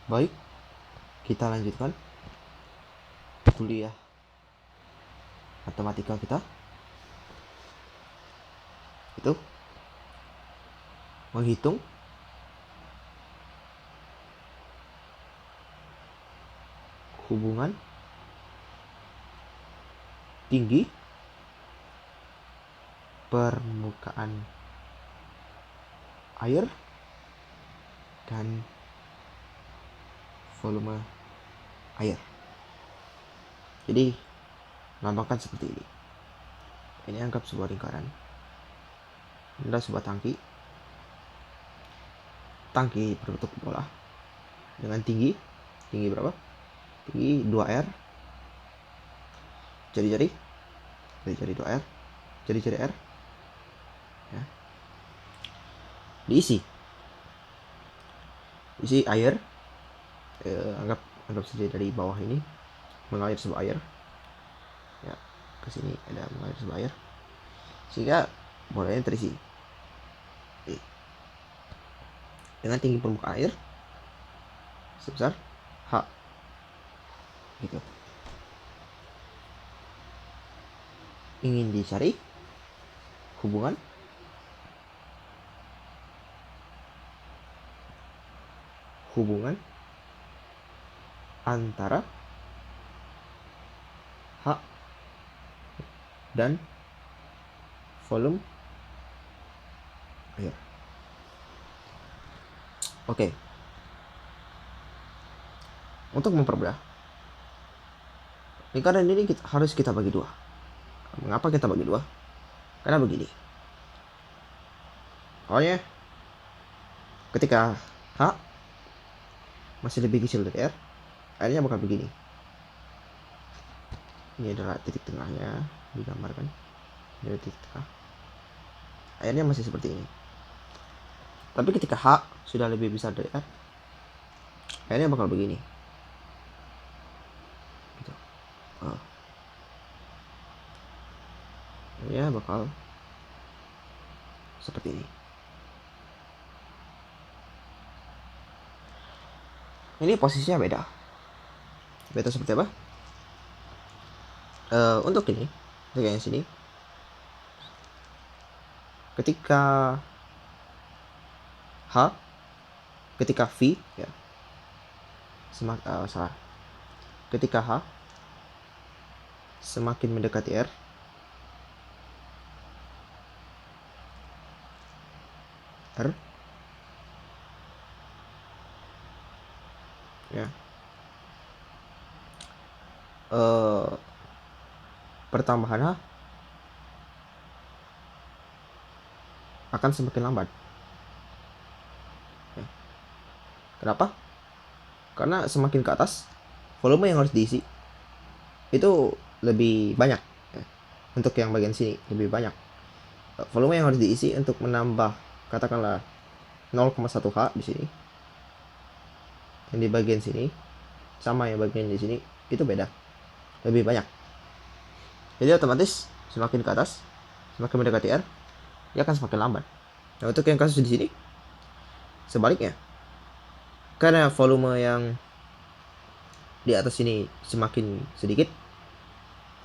Baik, kita lanjutkan kuliah matematika kita. Itu menghitung hubungan tinggi permukaan air dan volume air. Jadi lambangkan seperti ini. Ini anggap sebuah lingkaran. Ini adalah sebuah tangki. Tangki berbentuk bola dengan tinggi berapa? Tinggi 2R. Jari-jari 2R. Jari-jari R. Ya. Diisi air. Anggap saja dari bawah ini mengalir sebuah air. Ya, ke sini ada mengalir sebuah air. Sehingga bolanya terisi. Dengan tinggi permukaan air sebesar H. Gitu. Ingin dicari hubungan antara H dan volume air. Oke. Untuk mempermudah, lingkaran ini harus kita bagi dua. Mengapa kita bagi dua? Karena begini. Awalnya ketika H masih lebih kecil dari R, airnya bakal begini. Ini adalah titik tengahnya, digambarkan. Ini titik tengah. Airnya masih seperti ini. Tapi ketika H sudah lebih besar dari R, airnya bakal begini. Gitu. Airnya bakal seperti ini. Ini posisinya beda. Beda seperti apa? Untuk ini, untuk yang sini, ketika H, ketika V, ya, ketika H semakin mendekati R, ya, pertambahan H akan semakin lambat. Ya. Kenapa? Karena semakin ke atas, volume yang harus diisi itu lebih banyak. Ya. Untuk yang bagian sini lebih banyak. Volume yang harus diisi untuk menambah katakanlah 0,1 H di sini. Yang di bagian sini sama yang bagian di sini itu beda. Lebih banyak. Jadi otomatis semakin ke atas, semakin mendekati R, dia akan semakin lambat. Nah, untuk yang kasus di sini sebaliknya. Karena volume yang di atas ini semakin sedikit,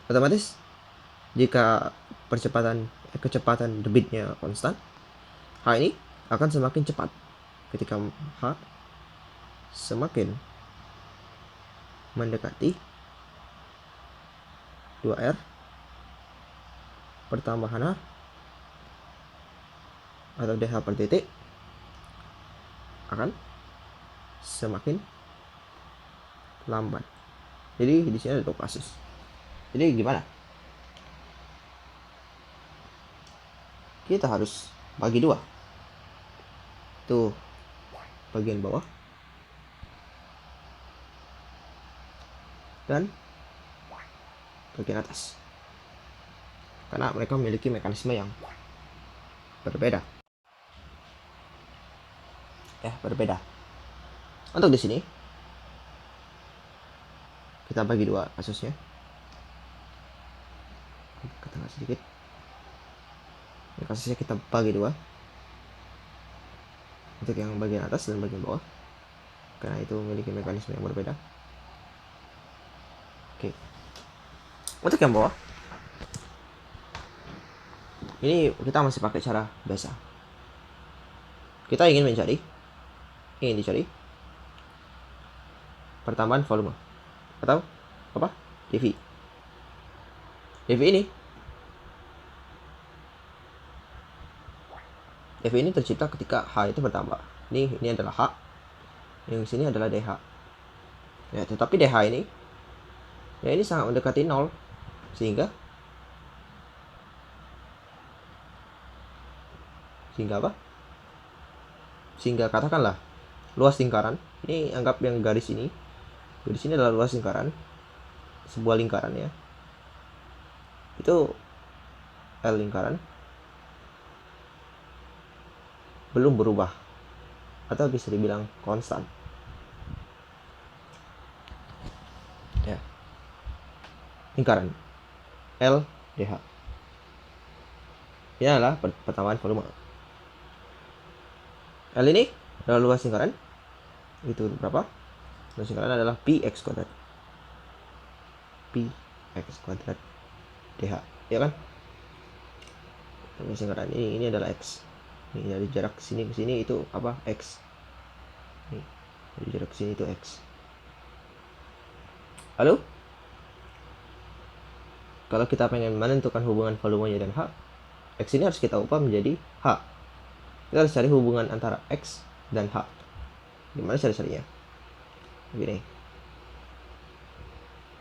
otomatis jika kecepatan debitnya konstan, H ini akan semakin cepat. Ketika H semakin mendekati 2R, pertambahan H atau dH per titik akan semakin lambat. Jadi di sini ada dua kasus. Jadi gimana? Kita harus bagi dua. Tuh bagian bawah dan bagian atas. Karena mereka memiliki mekanisme yang berbeda. Ya, berbeda. Untuk di sini kita bagi dua kasusnya. Ke tengah sedikit. Ini kasusnya kita bagi dua. Untuk yang bagian atas dan bagian bawah. karena itu memiliki mekanisme yang berbeda. Oke. Untuk yang bawah, ini kita masih pakai cara biasa. Kita ingin dicari pertambahan volume atau apa? dV. dV ini tercipta ketika H itu bertambah. Ini adalah H. Yang sini adalah dH. Ya, tetapi dH ini sangat mendekati 0 sehingga apa? Sehingga katakanlah luas lingkaran, ini anggap yang garis ini adalah luas lingkaran, sebuah lingkaran ya. Itu L lingkaran belum berubah atau bisa dibilang konstan. Ya. Lingkaran L dH. Ini adalah pertambahan volume. L ini adalah luas lingkaran. Itu berapa? Luas lingkaran adalah Px kuadrat. Px kuadrat dH. Ya kan? Luas lingkaran ini adalah X. Ini dari jarak sini ke sini itu apa? X. Ini dari jarak sini itu X. Lalu kalau kita pengen menentukan hubungan volumenya dan H, X ini harus kita ubah menjadi H. Kita harus cari hubungan antara X dan H. Gimana cari-carinya? Begini.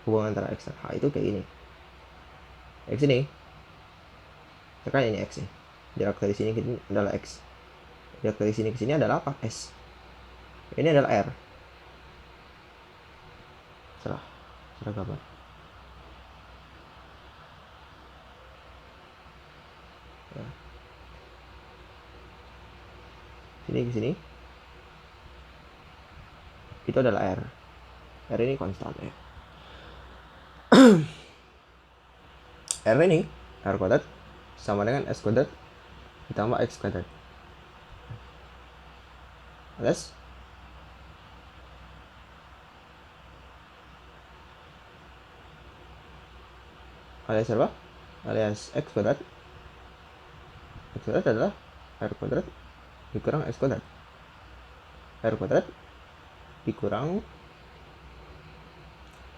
Hubungan antara X dan H itu kayak gini. X ini, kan ini X nih. Jarak dari sini ke sini adalah X. Jarak dari sini ke sini adalah apa? S. Ini adalah R. Salah gambar. Ya. Sini ke sini. Itu adalah R. R ini konstan ya. R ini, R kuadrat sama dengan S kuadrat ditambah X kuadrat. Alias apa? Alias X kuadrat. X kuadrat adalah R kuadrat dikurang X kuadrat. R kuadrat dikurang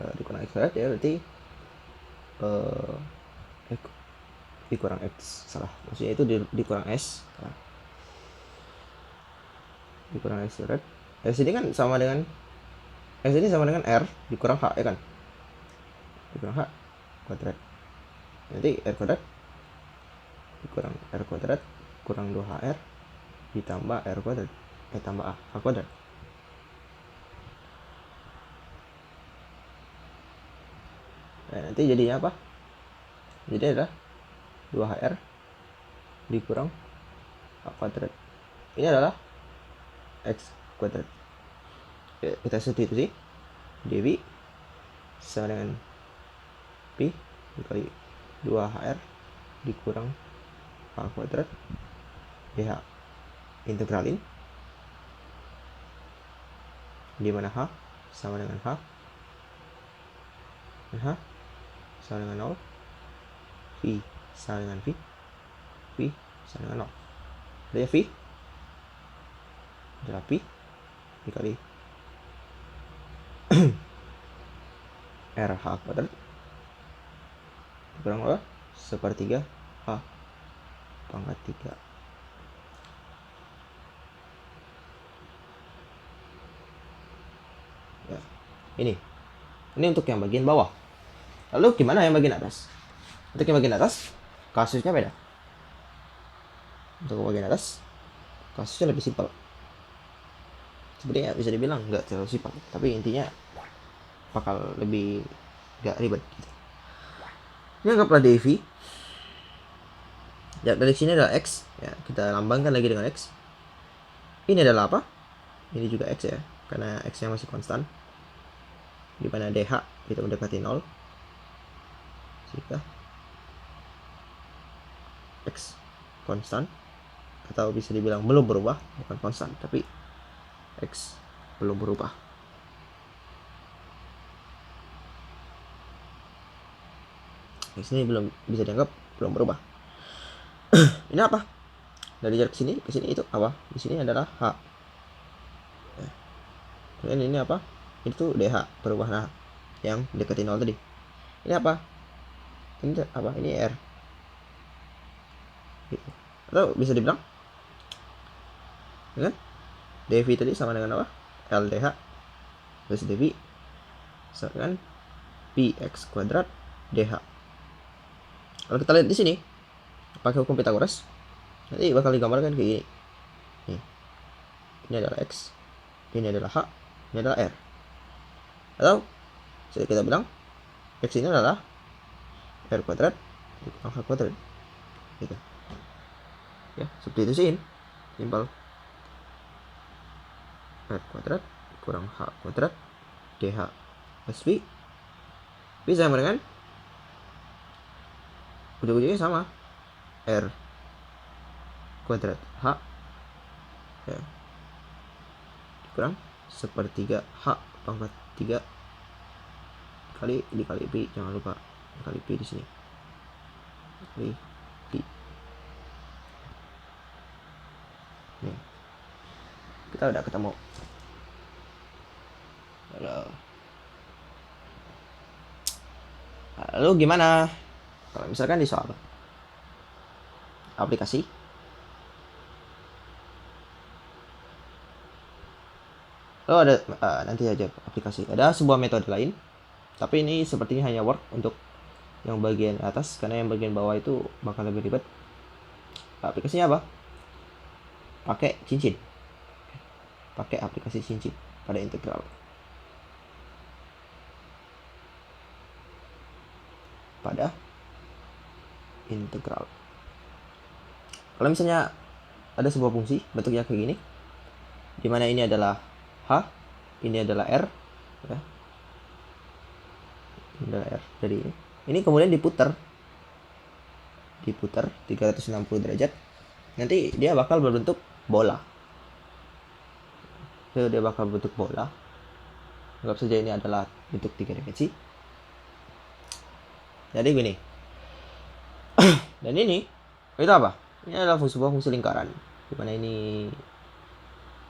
X kuadrat ya, berarti dikurang X, salah, maksudnya itu dikurang S, dikurang X kuadrat. S ini kan sama dengan R dikurang H ya kan, dikurang H kuadrat. Nanti R kuadrat dikurang R kuadrat kurang 2HR ditambah R kuadrat tambah H kuadrat. Nah, nanti jadinya apa? Jadi adalah 2HR dikurang H kuadrat. Ini adalah X kuadrat. Ya, kita substitusi dV sama dengan P dikali 2HR dikurang H kuadrat dH. Integralin, di mana H sama dengan H dan H sama dengan 0, V sama dengan V sama dengan 0. Jadi V adalah P dikali RH kuadrat kurang apa? 1/3 H pangkat 3. Ya, ini untuk yang bagian bawah. Lalu gimana yang bagian atas? Untuk yang bagian atas kasusnya beda. Untuk bagian atas kasusnya lebih simpel. Sebenarnya bisa dibilang nggak terlalu simpel, tapi intinya bakal lebih nggak ribet gitu. Ini anggaplah dV. Ya, dari sini adalah X ya, kita lambangkan lagi dengan X. Ini adalah apa? Ini juga X ya, karena X nya masih konstan, di mana dH itu mendekati 0 jika X konstan, atau bisa dibilang belum berubah, bukan konstan tapi X belum berubah. Di sini belum bisa dianggap belum berubah. Ini apa? Dari jarak sini ke sini itu apa? Di sini adalah H. Kemudian ini apa? Itu DH, perubahan H yang dekati 0 tadi. Ini apa? Ini apa? Ini R. Gitu. Atau bisa dibilang kan? dV tadi sama dengan apa? LDH plus dV sama dengan px kuadrat dh. Kalau kita lihat di sini pakai hukum Pythagoras, nanti bakal digambarkan kayak gini. Nih. Ini adalah x, ini adalah h, ini adalah r. Atau kita bilang x ini adalah r kuadrat dikurangi h kuadrat. Gitu. Ya, seperti itu sih. Simpel. R kuadrat kurang h kuadrat dh plus v. Bisa sama dengan ujung-ujungnya sama, R kuadrat H ya, kurang sepertiga H pangkat 3 kali dikali Pi, jangan lupa dikali Pi di sini, kali Pi. Nih, kita udah ketemu. Lalu gimana kalau misalkan di soal aplikasi? Lalu ada nanti aja aplikasi. Ada sebuah metode lain, tapi ini sepertinya hanya work untuk yang bagian atas, karena yang bagian bawah itu bakal lebih ribet. Aplikasinya apa? Pakai cincin. Pakai aplikasi cincin pada integral. Pada integral. Kalau misalnya ada sebuah fungsi bentuknya kayak gini, dimana ini adalah H, ini adalah R, ya. Ini adalah R dari ini. Ini kemudian diputar 360 derajat. Nanti dia bakal berbentuk bola. Dia bakal berbentuk bola. Anggap saja ini adalah bentuk 3 dimensi. Jadi gini. Dan ini itu apa? Ini adalah sebuah fungsi lingkaran. Dimana ini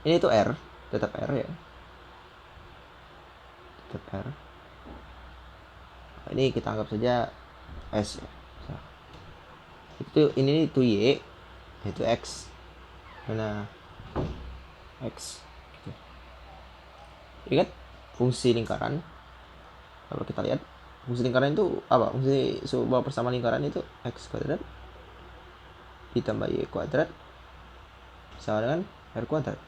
itu R, tetap R ya. Tetap R. Ini kita anggap saja S ya. Itu ini itu Y, itu X. Mana X. Gitu. Ingat fungsi lingkaran. Kalau kita lihat fungsi lingkaran itu apa? Fungsi sebuah persamaan lingkaran itu X kuadrat ditambah Y kuadrat sama dengan R kuadrat.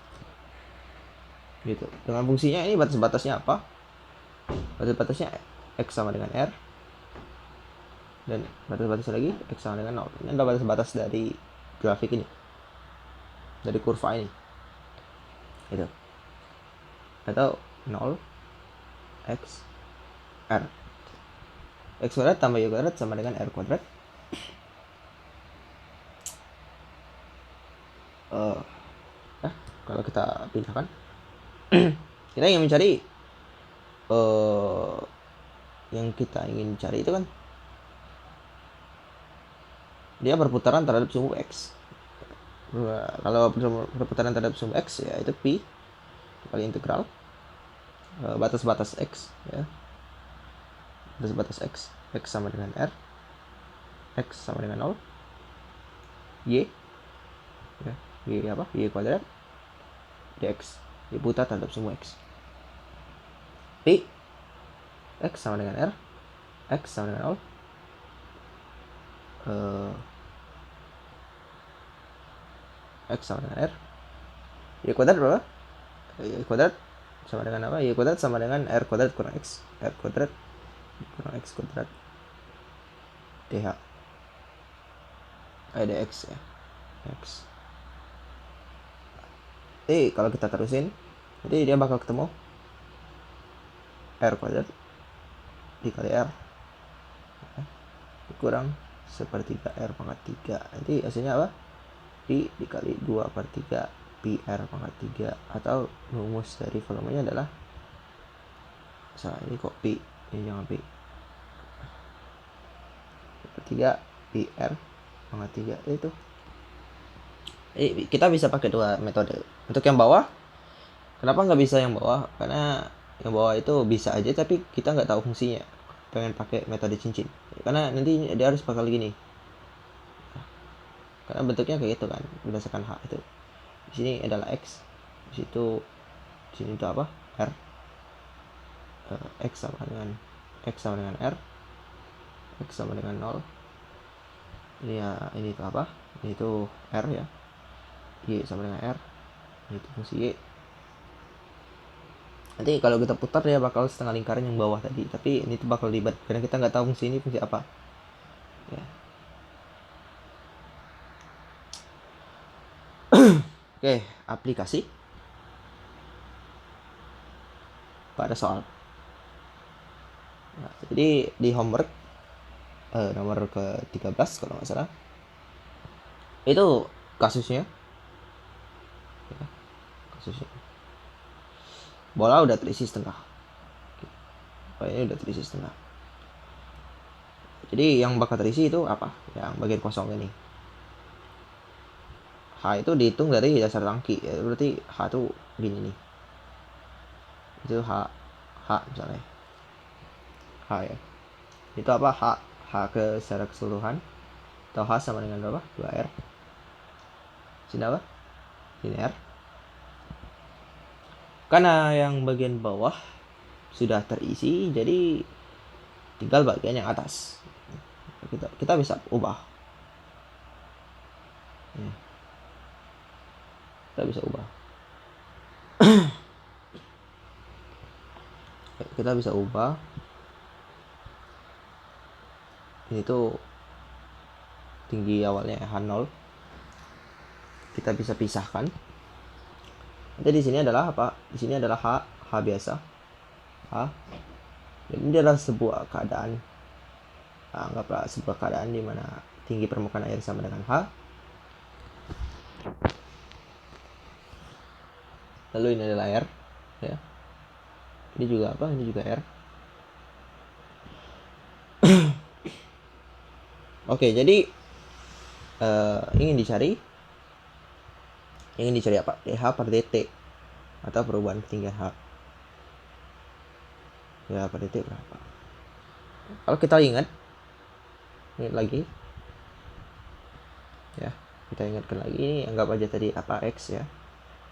Gitu. Dengan fungsinya ini batas-batasnya apa? Batas-batasnya X sama dengan R, dan batas-batasnya lagi X sama dengan 0. Ini adalah batas-batas dari grafik ini, dari kurva ini gitu. Atau 0 X R, X kuadrat tambah Y kuadrat sama dengan R kuadrat. Kalau kita pindahkan kita ingin mencari yang kita ingin cari itu kan dia perputaran terhadap sumbu X. Kalau perputaran terhadap sumbu X ya itu Pi kali integral batas-batas X ya, batas-batas X sama dengan R, X sama dengan 0, Y ya, Y apa? Y kuadrat dx diputar terhadap sumbu X. Pi X sama dengan R, X sama dengan 0, X sama dengan R, Y kuadrat berapa? Y kuadrat sama dengan apa? Y kuadrat sama dengan R kuadrat kurang X, R kuadrat kurang X kuadrat dh dx ya, X. Kalau kita terusin jadi dia bakal ketemu R kuadrat dikali R kurang sepertiga R pangkat 3. Nanti hasilnya apa? Pi dikali 2/3 pi r pangkat 3, atau rumus dari volumenya adalah ini kok pi, ini jangan pi, 3 pi r pangkat 3 itu. Kita bisa pakai dua metode. Untuk yang bawah, kenapa nggak bisa yang bawah? Karena yang bawah itu bisa aja tapi kita nggak tahu fungsinya. Pengen pakai metode cincin, karena nanti dia harus bakal gini, karena bentuknya kayak gitu kan, berdasarkan h itu. Di sini adalah x, di sini itu apa, r, x sama dengan r, x sama dengan 0. Ini ya, ini itu apa, ini itu r ya, y sama dengan r, ini itu fungsi y. Nanti kalau kita putar dia bakal setengah lingkaran yang bawah tadi, tapi ini tuh bakal ribet karena kita nggak tahu fungsi ini fungsi apa ya. Oke, aplikasi pada soal. Nah, jadi di homework nomor ke-13 kalau nggak salah, itu kasusnya bola udah terisi setengah. Ini udah terisi setengah. Jadi yang bakal terisi itu apa? Yang bagian kosong ini. H itu dihitung dari dasar tangki, ya, berarti H itu gini nih. Itu H misalnya. H ya. Itu apa? H ke secara keseluruhan. Atau H sama dengan berapa? 2R. Sini apa? Sini R. Karena yang bagian bawah sudah terisi, jadi tinggal bagian yang atas. Kita bisa ubah. Kita bisa ubah. Kita bisa ubah. Ini tuh tinggi awalnya H0. Kita bisa pisahkan. Nanti di sini adalah apa? Di sini adalah H biasa. H. Dan ini adalah sebuah keadaan. Anggaplah sebuah keadaan di mana tinggi permukaan air sama dengan H. Lalu ini adalah R, ya. Ini juga apa? Ini juga R. Oke, jadi ingin dicari apa? dH per dt atau perubahan ketinggian H. dH per dt berapa? Kalau kita ingat lagi, ya, kita ingatkan lagi, ini anggap aja tadi apa, X ya,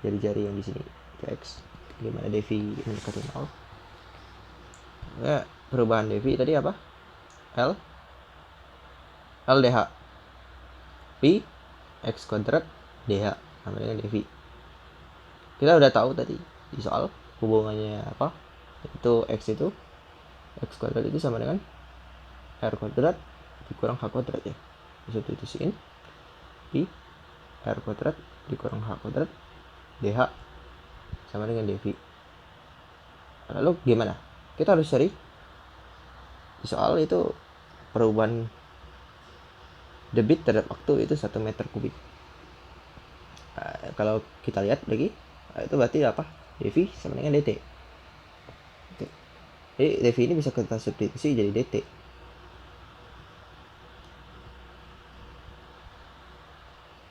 jari-jari yang di sini itu X, gimana devi mendekati 0 ya. Perubahan devi tadi apa, L dh pi X kuadrat dh sama dengan devi. Kita udah tahu tadi di soal hubungannya apa, itu X kuadrat itu sama dengan R kuadrat dikurang H kuadrat ya. Substitusiin pi R kuadrat dikurang H kuadrat dh sama dengan devi. Lalu gimana? Kita harus cari di soal itu perubahan debit terhadap waktu itu 1 meter kubik. Kalau kita lihat lagi, itu berarti apa? Devi sama dengan dt. Jadi devi ini bisa kita substitusi jadi dt.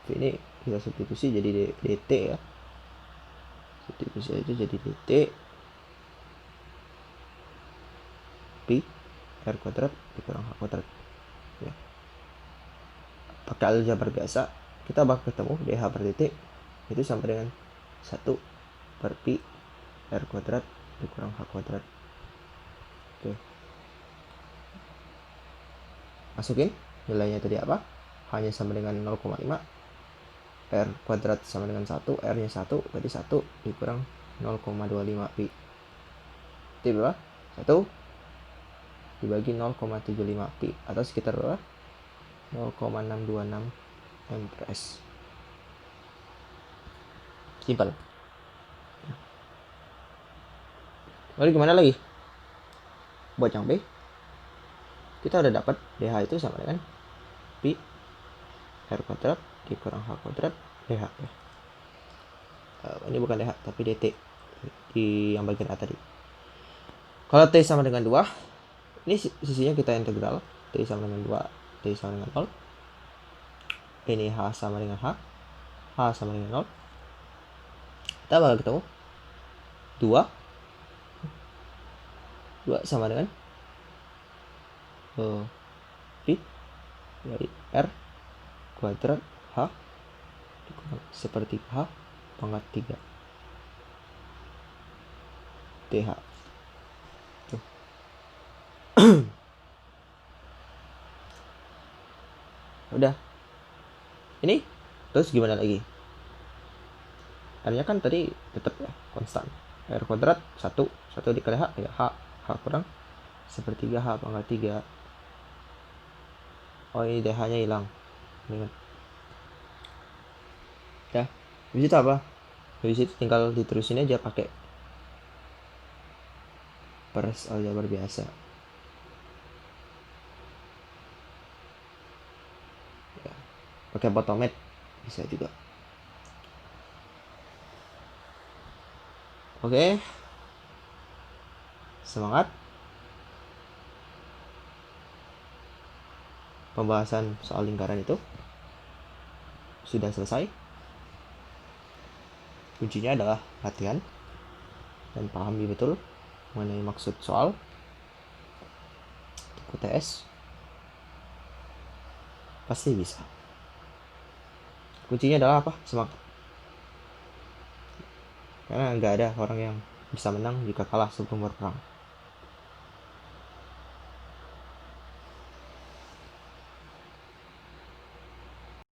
Ini kita substitusi jadi dt ya. Substitusi aja jadi dt pi R kuadrat dikurang H kuadrat ya. Pakai aljabar biasa kita bakal ketemu dH per dt itu sama dengan 1 per pi R kuadrat dikurang H kuadrat. Oke, masukin nilainya tadi apa, H nya sama dengan 0,5, R kuadrat sama dengan 1, R nya 1, berarti 1 dikurang 0,25 pi itu berapa? 1 dibagi 0,75 pi atau sekitar berapa? 0,626 amperes. Simpel. Lalu gimana lagi? Buat yang B, kita udah dapat dH itu sama dengan pi R kuadrat dikurang H kuadrat dH ya. Ini bukan DH tapi DT di yang bagian A tadi. Kalau T sama dengan 2, ini sisinya kita integral. T sama dengan 2, T sama dengan 0. Ini H sama dengan H, H sama dengan 0. Kita bakal ketemu 2 sama dengan Pi dari R kuadrat H seperti H pangkat 3 TH. Tuh. Udah. Ini terus gimana lagi? R-nya kan tadi tetap ya konstan. R kuadrat 1 dikali H ya H kurang sepertiga H pangkat 3. Oh, ini DH-nya hilang. Ini kan. Ya. Habis itu apa? Habis itu tinggal diterusin aja pakai peres aljabar biasa. Ya. Pakai Potomac bisa juga. Oke. Semangat. Pembahasan soal lingkaran itu sudah selesai. Kuncinya adalah latihan dan pahami betul mengenai maksud soal UTS. Pasti bisa. Kuncinya adalah apa? Semangat. Karena nggak ada orang yang bisa menang jika kalah sebelum berperang.